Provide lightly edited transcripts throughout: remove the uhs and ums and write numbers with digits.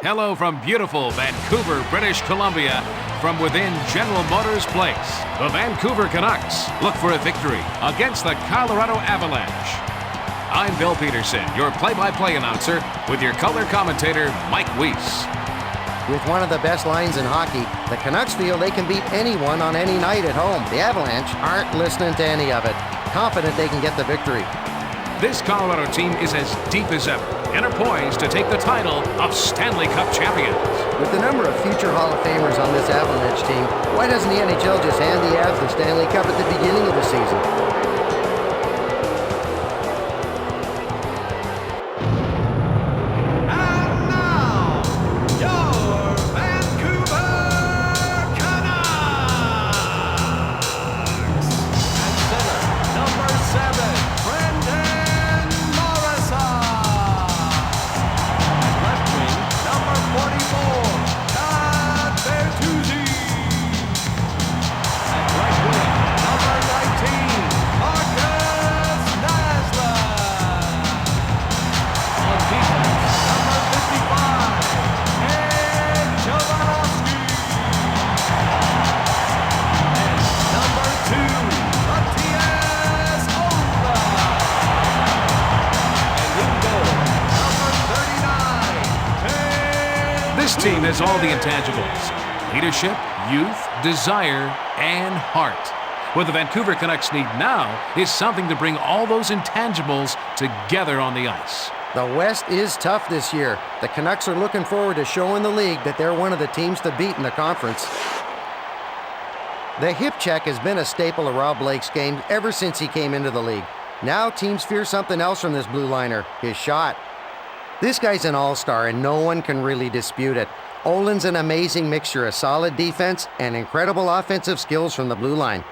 Hello from beautiful Vancouver, British Columbia, from within General Motors Place. The Vancouver Canucks look for a victory against the Colorado Avalanche. I'm Bill Peterson, your play-by-play announcer, with your color commentator, Mike Weiss. With one of the best lines in hockey, the Canucks feel they can beat anyone on any night at home. The Avalanche aren't listening to any of it, confident they can get the victory. This Colorado team is as deep as ever and are poised to take the title of Stanley Cup champions. With the number of future Hall of Famers on this Avalanche team, why doesn't the NHL just hand the Avs the Stanley Cup at the beginning of the season? This team has all the intangibles: leadership, youth, desire, and heart. What the Vancouver Canucks need now is something to bring all those intangibles together on the ice. The West is tough this year. The Canucks are looking forward to showing the league that they're one of the teams to beat in the conference. The hip check has been a staple of Rob Blake's game ever since he came into the league. Now teams fear something else from this blue liner: his shot. This guy's an all-star, and no one can really dispute it. Olin's an amazing mixture of solid defense and incredible offensive skills from the blue line.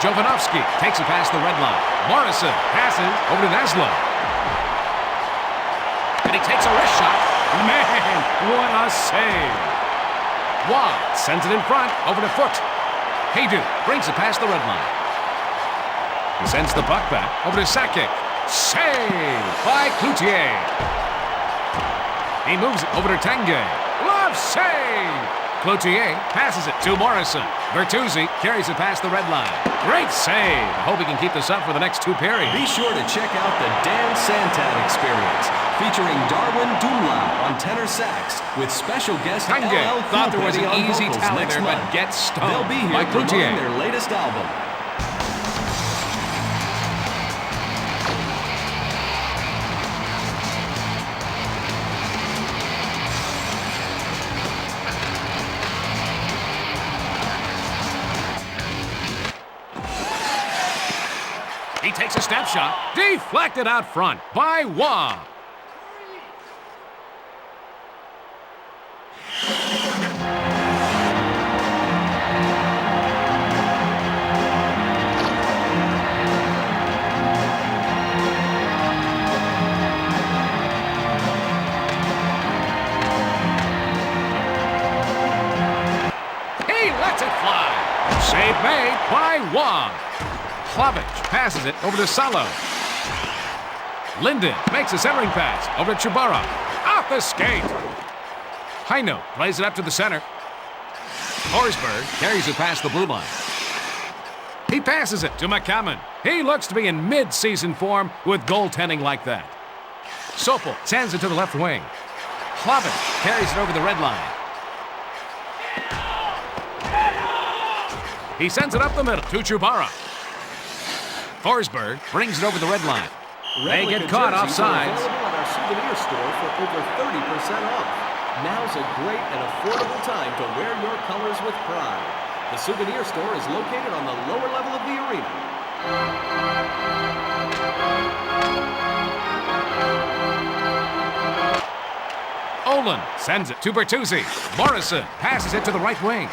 Jovanovski takes it past the red line. Morrison passes over to Neslo. And he takes a wrist shot. Man, what a save. Waugh sends it in front over to Foot. Haydu brings it past the red line. He sends the puck back over to Sakic. Save by Cloutier. He moves it over to Tanguay. Glove save. Cloutier passes it to Morrison. Bertuzzi carries it past the red line. Great save. I hope he can keep this up for the next two periods. Be sure to check out the Dan Santan Experience, featuring Darwin Dumla on tenor sax, with special guest Tanguay LL thought there was an on easy vocals talent next there, month. but gets stoned They'll be here by Cloutier. promoting their latest album. He takes a snapshot, deflected out front by Waugh. He lets it fly. Save made by Waugh. Plavich passes it over to Salo. Linden makes a centering pass over to Chubara. Off the skate. Heino plays it up to the center. Forsberg carries it past the blue line. He passes it to McCammon. He looks to be in mid-season form with goaltending like that. Sopel sends it to the left wing. Plavich carries it over the red line. He sends it up the middle to Chubara. Forsberg brings it over the red line. They get caught offsides. Available at our souvenir store for over 30% off. Now's a great and affordable time to wear your colors with pride. The souvenir store is located on the lower level of the arena. Olin sends it to Bertuzzi. Morrison passes it to the right wing.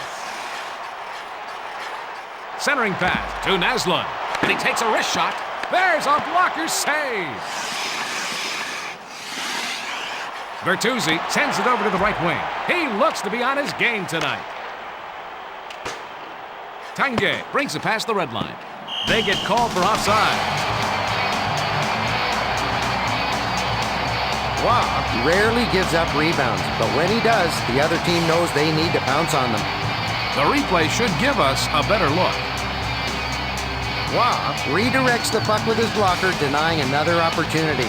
Centering pass to Naslund. And he takes a wrist shot. There's a blocker save. Bertuzzi sends it over to the right wing. He looks to be on his game tonight. Tanguay brings it past the red line. They get called for offside. Waugh rarely gives up rebounds, but when he does, the other team knows they need to pounce on them. The replay should give us a better look. Waugh redirects the puck with his blocker, denying another opportunity.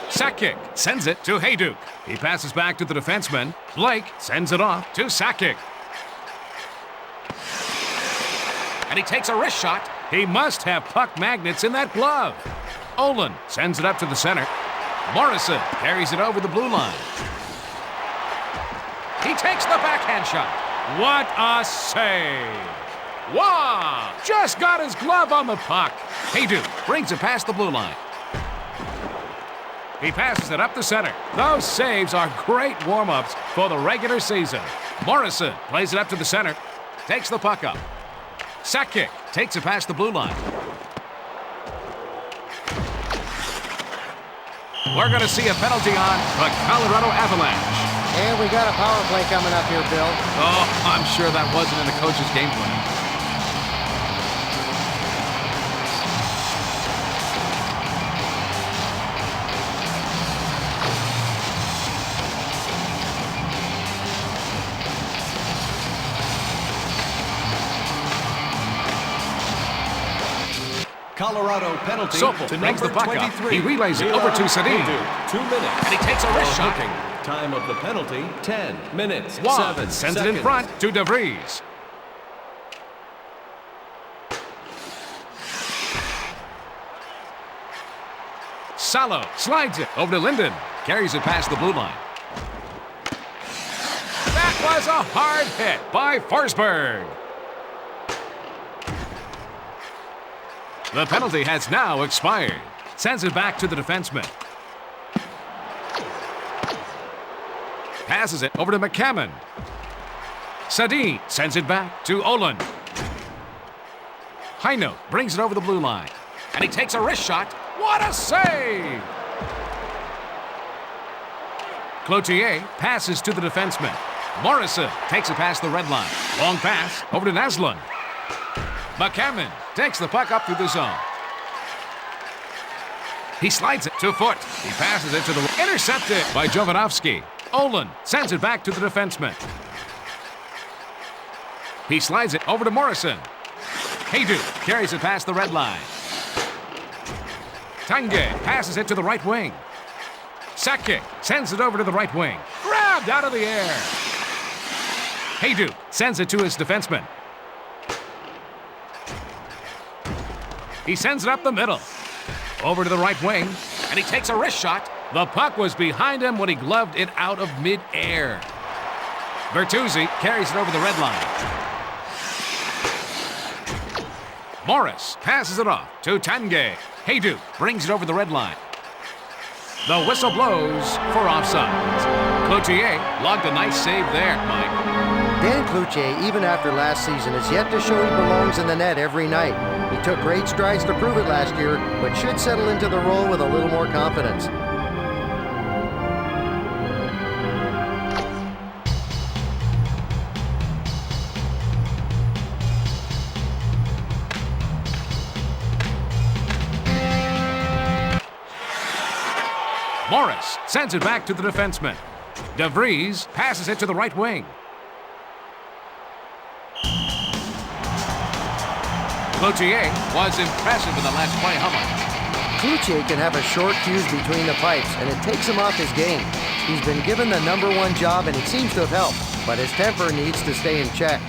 Sakic sends it to Hayduk. He passes back to the defenseman. Blake sends it off to Sakic. And he takes a wrist shot. He must have puck magnets in that glove. Olin sends it up to the center. Morrison carries it over the blue line. He takes the backhand shot. What a save! Wow! Just got his glove on the puck. Hayduk brings it past the blue line. He passes it up the center. Those saves are great warm-ups for the regular season. Morrison plays it up to the center. Takes the puck up. Sakic takes it past the blue line. We're going to see a penalty on the Colorado Avalanche. And we got a power play coming up here, Bill. Oh, I'm sure that wasn't in the coach's game plan. Colorado penalty Sopel to brings number the puck 23. up. He relays it over to Sedin. 2 minutes. And he takes a wrist shot. Time of the penalty, 10 minutes, Wong 7 sends seconds. it in front to DeVries. Salo slides it over to Linden. Carries it past the blue line. That was a hard hit by Forsberg. The penalty has now expired. Sends it back to the defenseman. Passes it over to McCammon. Sedin sends it back to Olin. Heino brings it over the blue line. And he takes a wrist shot. What a save! Cloutier passes to the defenseman. Morrison takes it past the red line. Long pass over to Naslund. McCammon takes the puck up through the zone. He slides it to Foot. He passes it to the... Intercepted by Jovanovski. Olin sends it back to the defenseman. He slides it over to Morrison. Hayduk carries it past the red line. Tanguay passes it to the right wing. Sakic sends it over to the right wing. Grabbed out of the air. Hayduk sends it to his defenseman. He sends it up the middle. Over to the right wing, and he takes a wrist shot. The puck was behind him when he gloved it out of mid-air. Bertuzzi carries it over the red line. Morris passes it off to Tanguay. Hayduk brings it over the red line. The whistle blows for offside. Cloutier logged a nice save there, Mike. Dan Cloutier, even after last season, has yet to show he belongs in the net every night. He took great strides to prove it last year, but should settle into the role with a little more confidence. Morris sends it back to the defenseman. DeVries passes it to the right wing. Cloutier was impressive in the last play. How much? Cloutier can have a short fuse between the pipes, and it takes him off his game. He's been given the #1 job, and it seems to have helped, but his temper needs to stay in check.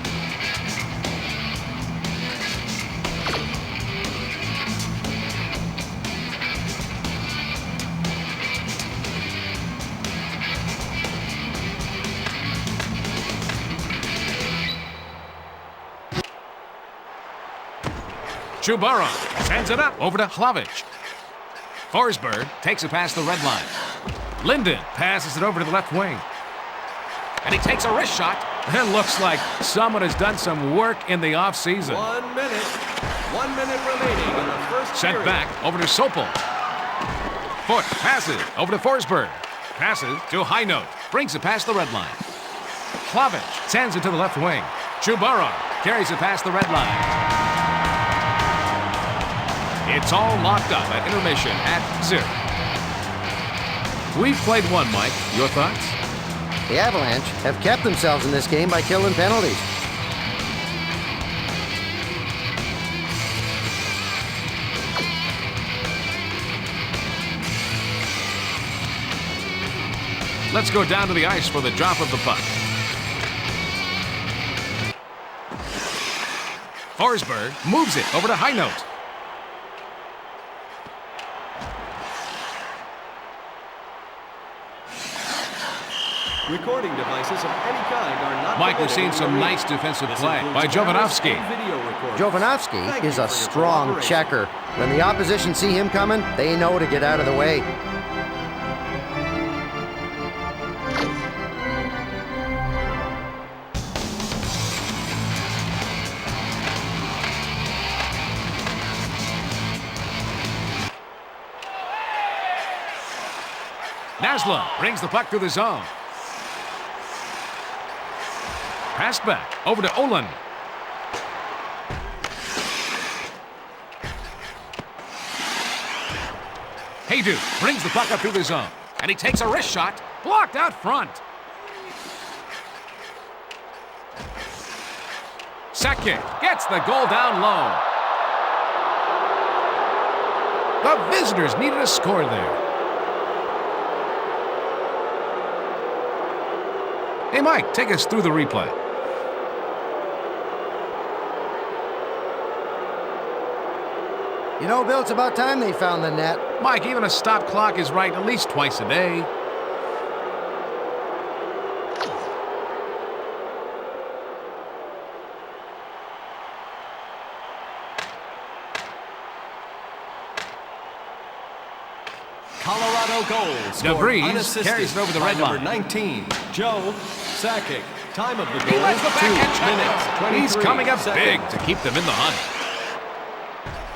Chubaron sends it up over to Hlavich. Forsberg takes it past the red line. Linden passes it over to the left wing. And he takes a wrist shot. It looks like someone has done some work in the offseason. 1 minute. 1 minute remaining in the first Sent period. back over to Sopel. Foot passes over to Forsberg. Passes to High Note. Brings it past the red line. Hlavich sends it to the left wing. Chubaron carries it past the red line. It's all locked up at intermission at 0. We've played one, Mike. Your thoughts? The Avalanche have kept themselves in this game by killing penalties. Let's go down to the ice for the drop of the puck. Forsberg moves it over to High Note. Recording devices of any kind are not Mike, we're permitted seeing in some the nice arena. defensive This play includes by cameras Jovanovski. and video recorders. Jovanovski Thank is you a for your strong cooperation. checker. When the opposition see him coming, they know to get out of the way. Naslund brings the puck through the zone. Pass back over to Olin. Haydu brings the puck up through the zone. And he takes a wrist shot. Blocked out front. Sakic gets the goal down low. The visitors needed a score there. Hey, Mike, take us through the replay. You know, Bill, it's about time they found the net. Mike, even a stop clock is right at least twice a day. Colorado goal scored DeVries unassisted carries it over the by red number line. 19, Joe Sakic. Time of the goal, He lets the 2 backhand minutes, shot. 23 He's coming up seconds. big to keep them in the hunt.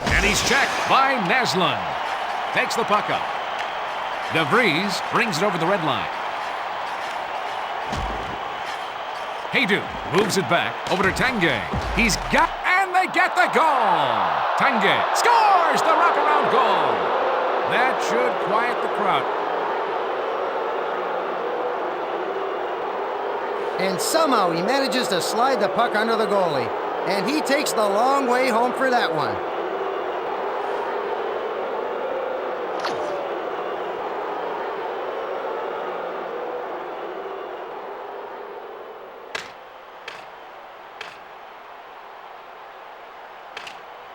And he's checked by Naslund. Takes the puck up. DeVries brings it over the red line. Haydu moves it back over to Tanguay. He's got, and they get the goal. Tanguay scores the wraparound goal. That should quiet the crowd. And somehow he manages to slide the puck under the goalie. And he takes the long way home for that one.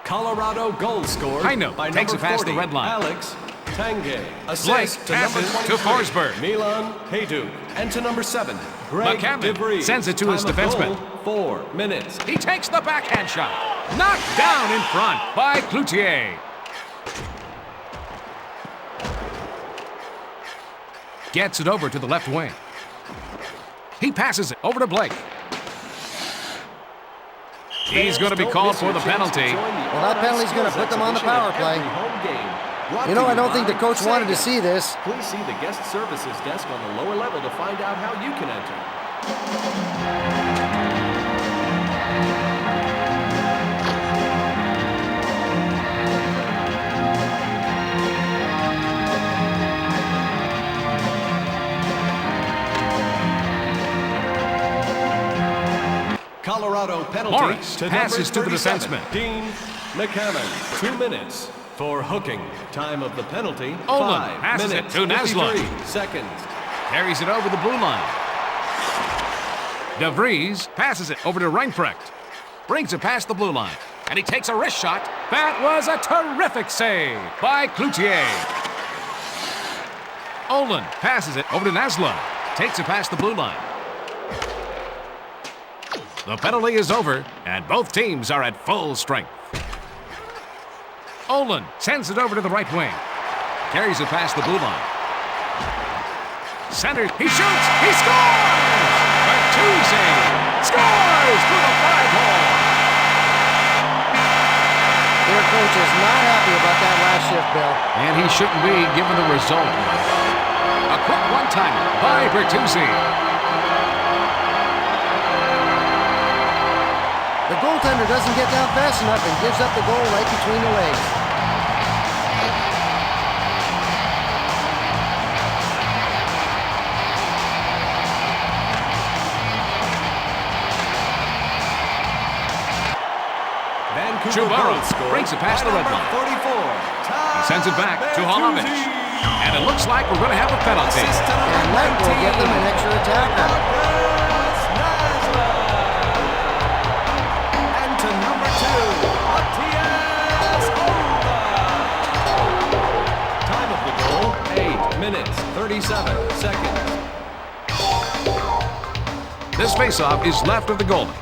Colorado goal scored High Note by takes number it past the 40, red line. Alex Tanguay. Blake Assist to number passes to 23, Forsberg. Milan Haydu. And to number 7, Greg McCammon DeVries. sends it to Time his of defenseman. goal, 4 minutes. He takes the backhand shot. Knocked down in front by Cloutier. Gets it over to the left wing. He passes it over to Blake. He's going to be called for the penalty. Well, that penalty's going to put them on the power play. You know, I don't think the coach wanted to see this. Please see the guest services desk on the lower level to find out how you can enter. Colorado penalty Morris to passes to number the 37, defenseman. Dean McCammon. 2 minutes for hooking. Time of the penalty, Olin 5 passes it minutes, to Naslund. 53 seconds. Carries it over the blue line. DeVries passes it over to Reinprecht. Brings it past the blue line. And he takes a wrist shot. That was a terrific save by Cloutier. Olin passes it over to Naslund. Takes it past the blue line. The penalty is over, and both teams are at full strength. Olin sends it over to the right wing. Carries it past the blue line. Centered. He shoots. He scores! Bertuzzi scores through the 5-hole. Their coach is not happy about that last shift, Bill. And he shouldn't be, given the result. A quick one-timer by Bertuzzi. The goaltender doesn't get down fast enough and gives up the goal right between the legs. Chubaro brings it past the red line. 44. He sends it back to Holovic. And it looks like we're going to have a penalty. And that will get them an extra attacker. And to number 2, Matias Olda. Time of the goal, 8 minutes, 37 seconds. This faceoff is left of the goalie.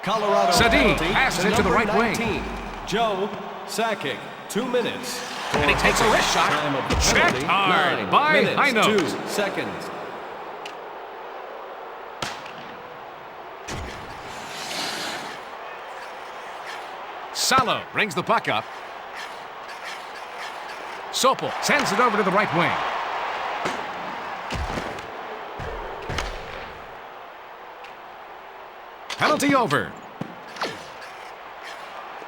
Colorado Sedin penalty passes to it to the number right wing. 19, Joe Sakic, 2 minutes. And he takes a wrist shot. Time of the Checked penalty, hard 9 by minutes, Heino. 2 seconds. Salo brings the puck up. Sopel sends it over to the right wing. Penalty over.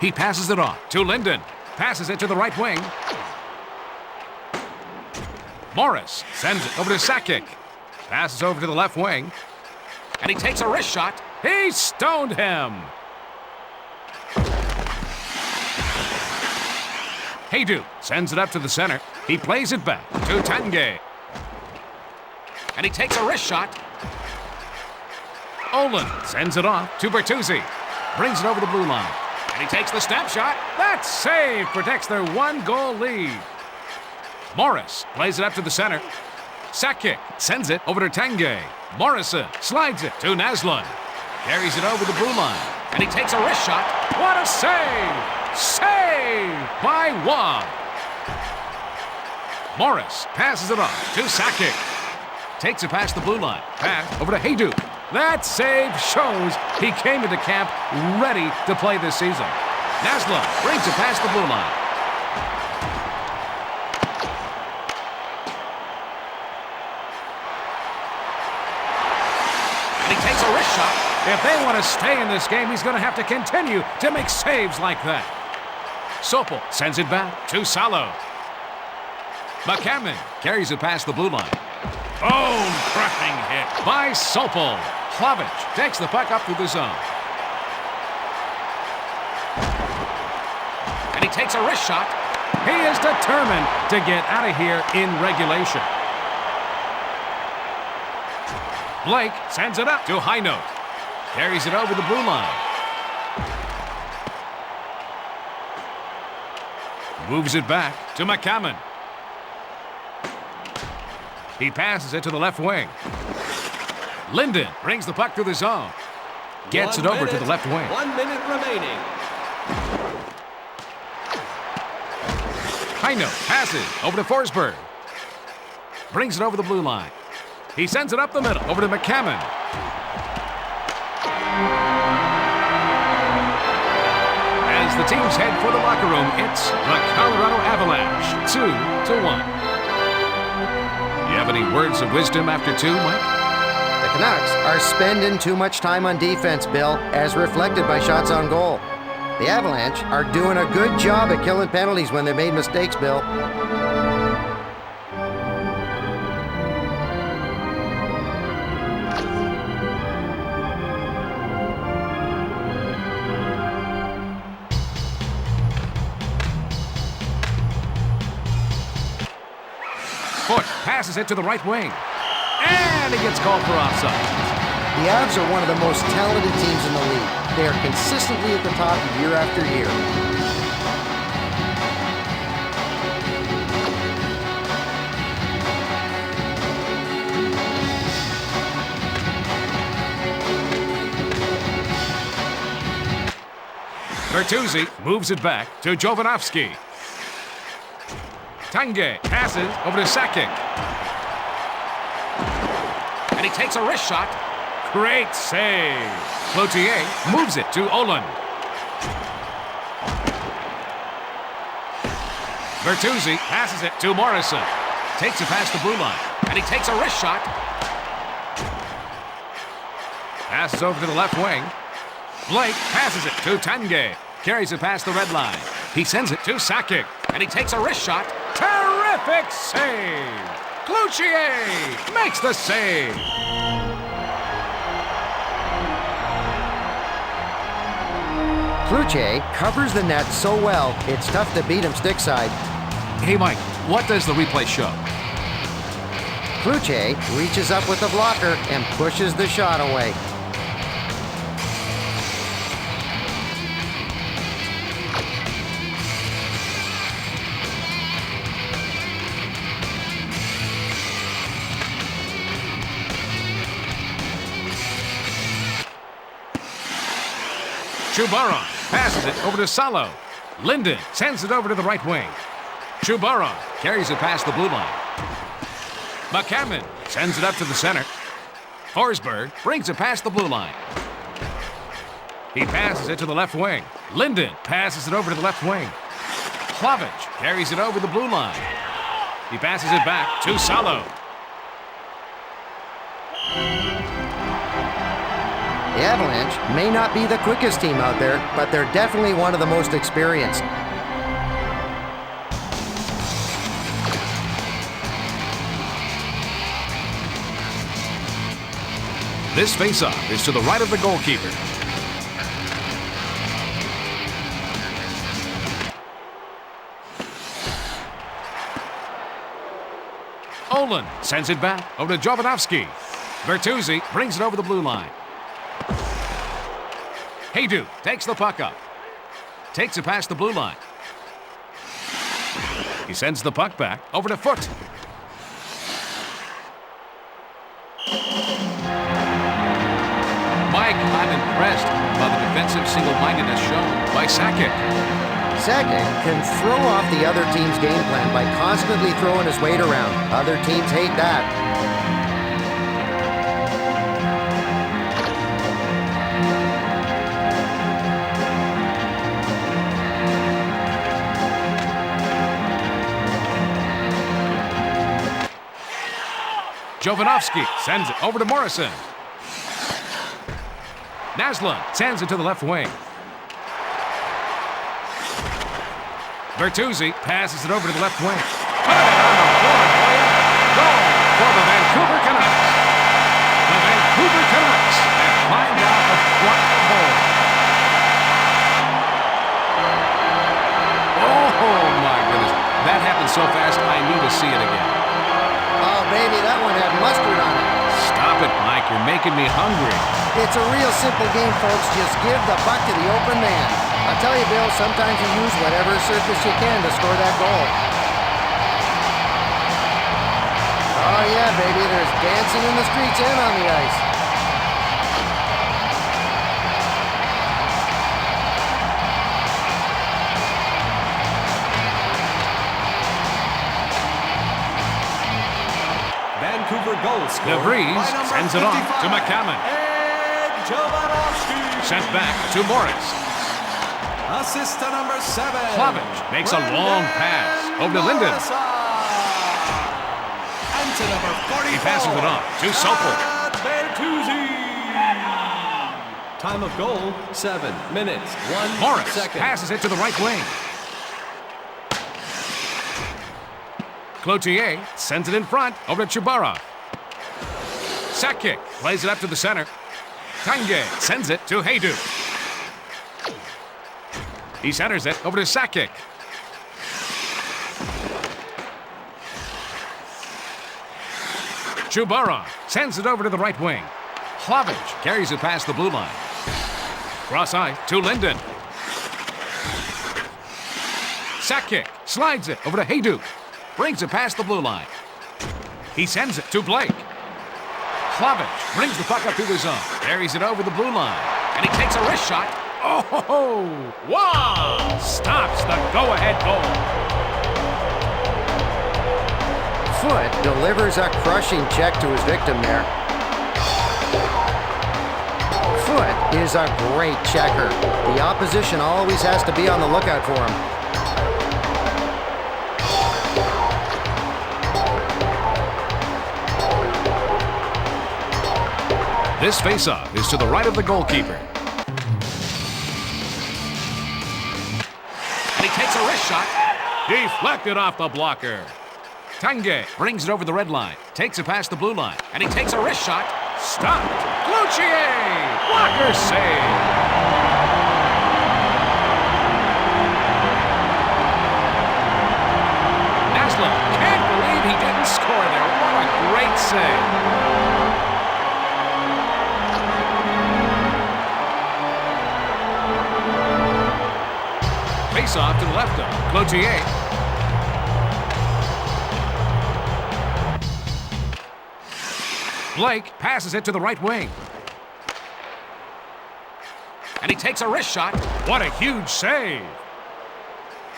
He passes it off to Linden. Passes it to the right wing. Morris sends it over to Sakic. Passes over to the left wing. And he takes a wrist shot. He stoned him. Haydu sends it up to the center. He plays it back to Tanguay. And he takes a wrist shot. Olin sends it off to Bertuzzi. Brings it over the blue line. And he takes the snapshot. That save protects their 1-goal lead. Morris plays it up to the center. Sakic sends it over to Tanguay. Morrison slides it to Naslund. Carries it over the blue line. And he takes a wrist shot. What a save! Save by Wong. Morris passes it off to Sakic. Takes it past the blue line. Pass over to Haydu. That save shows he came into camp ready to play this season. Naslund brings it past the blue line. And he takes a wrist shot. If they want to stay in this game, he's going to have to continue to make saves like that. Sopel sends it back to Salo. McCammon carries it past the blue line. Bone-crushing hit by Sopel. Klavic takes the puck up through the zone. And he takes a wrist shot. He is determined to get out of here in regulation. Blake sends it up to Heino. Carries it over the blue line. Moves it back to McCammon. He passes it to the left wing. Linden brings the puck through the zone. Gets it over to the left wing. 1 minute remaining. Heino passes over to Forsberg. Brings it over the blue line. He sends it up the middle over to McCammon. As the teams head for the locker room, it's the Colorado Avalanche, 2-1. You have any words of wisdom after 2, Mike? The Canucks are spending too much time on defense, Bill, as reflected by shots on goal. The Avalanche are doing a good job at killing penalties when they made mistakes, Bill. Foot passes it to the right wing. And he gets called for offside. The Avs are one of the most talented teams in the league. They are consistently at the top year after year. Bertuzzi moves it back to Jovanovski. Tanguay passes over to Sakic. And he takes a wrist shot. Great save. Cloutier moves it to Oland. Bertuzzi passes it to Morrison. Takes it past the blue line. And he takes a wrist shot. Passes over to the left wing. Blake passes it to Tanguay. Carries it past the red line. He sends it to Sakic. And he takes a wrist shot. Terrific save! Cloutier makes the save. Cloutier covers the net so well, it's tough to beat him stick side. Hey, Mike, what does the replay show? Cloutier reaches up with the blocker and pushes the shot away. Chubaron passes it over to Salo. Linden sends it over to the right wing. Chubaron carries it past the blue line. McCammon sends it up to the center. Forsberg brings it past the blue line. He passes it to the left wing. Linden passes it over to the left wing. Plavich carries it over the blue line. He passes it back to Salo. The Avalanche may not be the quickest team out there, but they're definitely one of the most experienced. This faceoff is to the right of the goalkeeper. Oland sends it back over to Jovanovski. Bertuzzi brings it over the blue line. Haydu takes the puck up. Takes it past the blue line. He sends the puck back over to Foot. Mike, I'm impressed by the defensive single-mindedness shown by Sakic. Sakic can throw off the other team's game plan by constantly throwing his weight around. Other teams hate that. Jovanovski sends it over to Morrison. Naslund sends it to the left wing. Bertuzzi passes it over to the left wing. Put it on the board, boy. Goal for the Vancouver Canucks. The Vancouver Canucks have climbed out of front of goal. Oh, my goodness. That happened so fast, I need to see it again. Oh, baby, that one had mustard on it. Stop it, Mike. You're making me hungry. It's a real simple game, folks. Just give the puck to the open man. I'll tell you, Bill, sometimes you use whatever surface you can to score that goal. Oh, yeah, baby, there's dancing in the streets and on the ice. Vancouver goal scorer. DeVries sends it on to McCammon. And Jovanovski. Sent back to Morris. Assist to number 7. Plavich makes a long pass over to Linden. And to number 44. He passes it on to Sopel. Bertuzzi. Time of goal, 7 minutes, 1 Morris second. passes it to the right wing. Cloutier sends it in front over to Chubarov. Sakic plays it up to the center. Tanguay sends it to Haydu. He centers it over to Sakic. Chubarov sends it over to the right wing. Plavich carries it past the blue line. Cross ice to Linden. Sakic slides it over to Haydu. Brings it past the blue line. He sends it to Blake. Plavich brings the puck up to the zone. Carries it over the blue line. And he takes a wrist shot. Oh, wow! Stops the go-ahead goal. Foot delivers a crushing check to his victim there. Foot is a great checker. The opposition always has to be on the lookout for him. This faceoff is to the right of the goalkeeper. And he takes a wrist shot. Deflected off the blocker. Tanguay brings it over the red line, takes it past the blue line, and he takes a wrist shot. Stopped. Cloutier! Blocker save. Naslund can't believe he didn't score there. What a great save. Face off to the left of Cloutier. Blake passes it to the right wing. And he takes a wrist shot. What a huge save.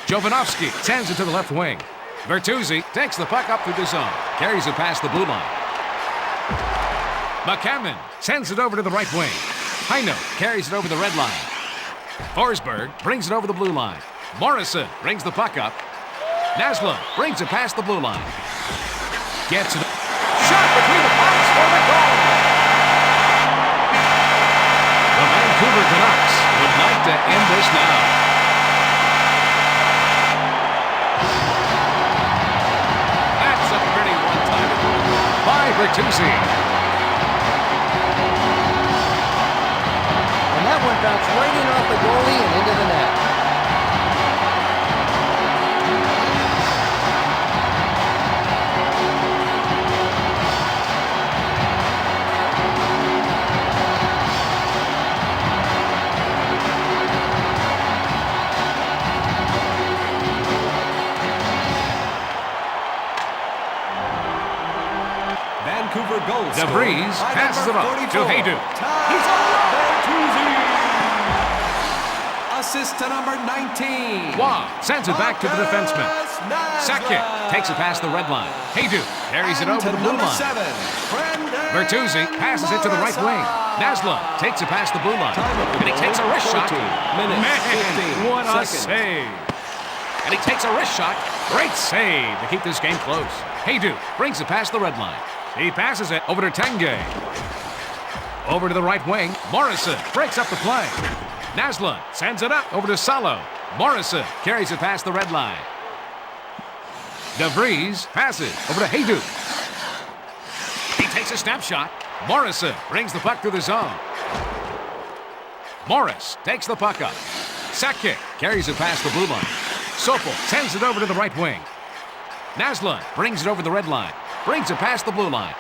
Jovanovski sends it to the left wing. Bertuzzi takes the puck up through the zone. Carries it past the blue line. McCammon sends it over to the right wing. Heino carries it over the red line. Forsberg brings it over the blue line. Morrison brings the puck up. Naslund brings it past the blue line. Gets it. Shot between the posts for the goal. The Vancouver Canucks would like to end this now. That's a pretty one-timer by Bertuzzi. And that one bounced right in off the goalie and into the net. Vancouver goal scorer DeVries passes it off to Haydu. He's Bertuzzi. Assist to number 19. Waugh sends it back to the defenseman. Sakic takes it past the red line. Haydu carries it over the blue line. Bertuzzi passes it to the right wing. Naslund takes it past the blue line. And he takes a wrist shot. Man, what a save. And he takes a wrist shot. Great save to keep this game close. Haydu brings it past the red line. He passes it over to Tanguay. Over to the right wing. Morrison breaks up the play. Naslund sends it up over to Salo. Morrison carries it past the red line. DeVries passes over to Haydu. He takes a snapshot. Morrison brings the puck through the zone. Morris takes the puck up. Sakic carries it past the blue line. Sopel sends it over to the right wing. Naslund brings it over the red line. Brings it past the blue line.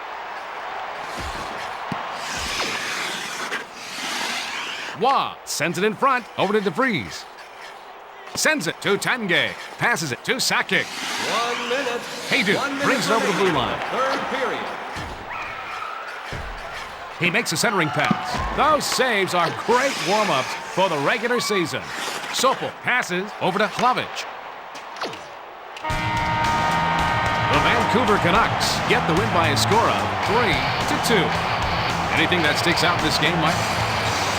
Waugh sends it in front over to DeVries. Sends it to Tanguay. Passes it to Sakic. 1 minute. Haydu brings it over the blue line. Third period. He makes a centering pass. Those saves are great warm-ups for the regular season. Sopel passes over to Hlavich. The Vancouver Canucks get the win by a score of 3-2. Anything that sticks out in this game, Mike?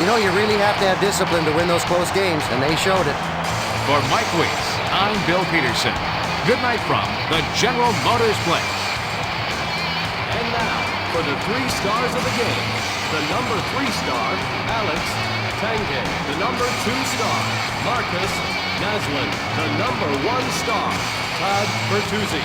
You know, you really have to have discipline to win those close games, and they showed it. For Mike Weeks, I'm Bill Peterson. Good night from the General Motors Place. And now, for the 3 stars of the game, the number 3 star, Alex Tanguay. The number 2 star, Marcus Naslund. The number 1 star, Todd Bertuzzi.